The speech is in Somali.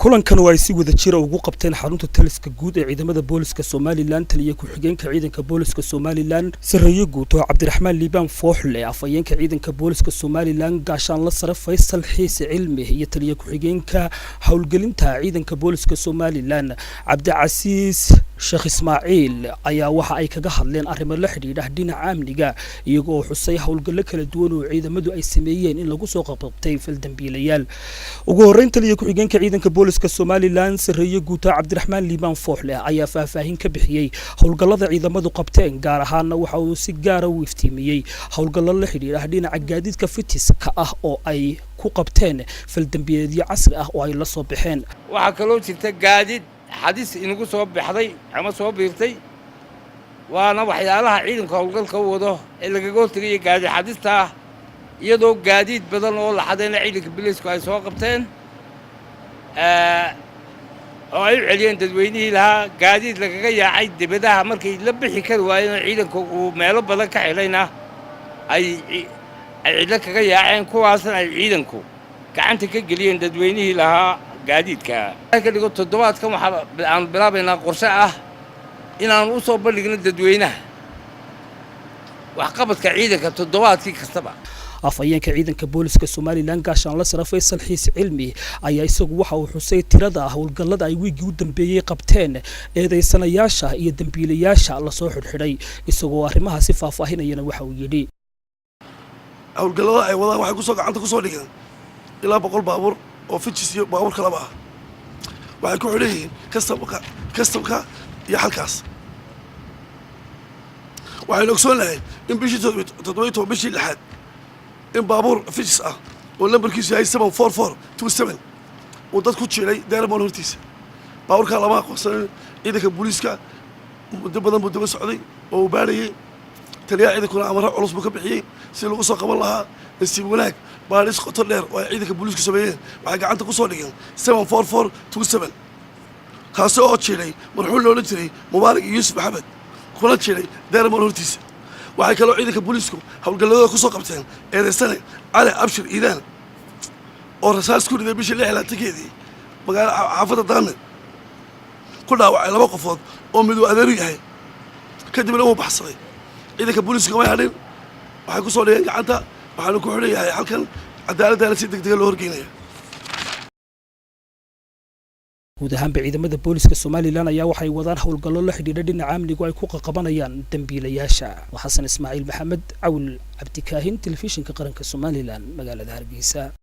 kulankan oo ay si wada jir ugu qabteen xarunta taliska guud ee ciidamada booliska Somaliland taliye ku xigeenka ciidanka booliska Somaliland Sareeye Guuto Cabdiraxmaan Liibaan Fooxle afayeenka ciidanka booliska Somaliland gaashaan la sare Faysal Xiise Cilmi iyo taliye ku xigeenka howlgelinta ciidanka booliska Somaliland Cabdicasiis Sheekh Ismaaciil ayaa waxa ay kaga hadleen arrimo la xiriira dhinaca amniga iyagoo xusay howlgallo kala duwan oo ciidamadu ay sameeyeen in lagu soo qabtay fil dambiilayaal ugu horeyn taliye ku xigeenka ciidanka booliska Somaliland Sareeye Guuto Cabdiraxmaan Liibaan Fooxle ayaa faahfaahin ka bixiyay howlgallada ciidamadu qabteen gaar ahaan waxa uu si gaar ah u iftiimiyay howlgallo la xiriira dhinaca gaadiidka fitiska ah oo ay ku qabteen fil dambiilayaal casri ah oo ay la soo baxeen waxa kaloo jirta gaadiid حديث إنه سوى بحضي عم سوى بيرتي وأنا وحيالها عيدن كهولقل كوده اللي قلت لي قاعد حديثها يدو قاعد بدل والله حدين عيدك بليس كويس وقبتين أو عليين تدويني لها قاعد لك جاي عيد بدها مركي لبحي كرواين عيدن وماله بدل كحيلينا أي عيدك جاي عين كو أصلا عيدنكو كعنتك جلين تدويني لها gaadiidka kaliya oo toddobaadkan waxa aan bilaabaynaa qorshe ah inaan u soo bandhigno dadweynaha wax qabadka ciidanka toddobaadkii kastaba afayeenka ciidanka booliska Somaliland gaashaan la sare Faysal Xiise Cilmi ayaa isagu waxa uu xusay tirada howlgallada ay wiigii u dambeeyay qabteen eedeysanayaasha iyo dambiilayaasha la soo xidhay isagoo arrimahaasi faahfaahinayna waxa uu yiri howlgallada ay wadaan waxay ku soo gacanta ku soo dhigeen ilaa 100 baabuur oo fijis iyo baabuur kala ah waxay ku xidhayeen kastamka iyo halkaas waxay ogsoon lahayd in bishii 7 bishii lixaad in baabuur fijis ah oo lambarkiisu yahay 74427 oo dad ku jiray Deermoon hortiisa baabuurka lama aqoonsan ciidanka booliska muddo badan buu daba socday oo baarayay taliyaha ciidankuna amar culus buu ka bixiyay si lagu soo qaban lahaa nasiib wanaag baaris qoto dheer oo ciidanka booliska sameeyeen waxay gacanta ku soo dhigeen 74427 kaas oo jiray marxuul loo jiray Mubaarak Yuusuf Maxamed kuna jiray Deermoon hortiisa waxay kaloo ciidanka boolisku howlgalladooda ku soo qabteen eedeysane Cali Abshir Iidaan oo rasaas ku riday bishii 6 magaalada xaafadda Daamir ku dhaawacay 2 qofood oo mid uu adeer yahay kadibna uu baxsaday ciidanka booliska way hadhin waxay ku soo dhigeen gacanta waxaanu ku xidhayahay halkan cadaaladda si degdeg loo horgeynaya guud ahaan ciidamada booliska Somaliland ayaa waxay wadaan howlgallo la xiriira dhinaca amniga ay ku qabanayaan dambiilayaasha Xasan Ismaaciil Maxamed Cawl Cabdi Kaahin telefishinka qaranka Somaliland magaalada Hargeysa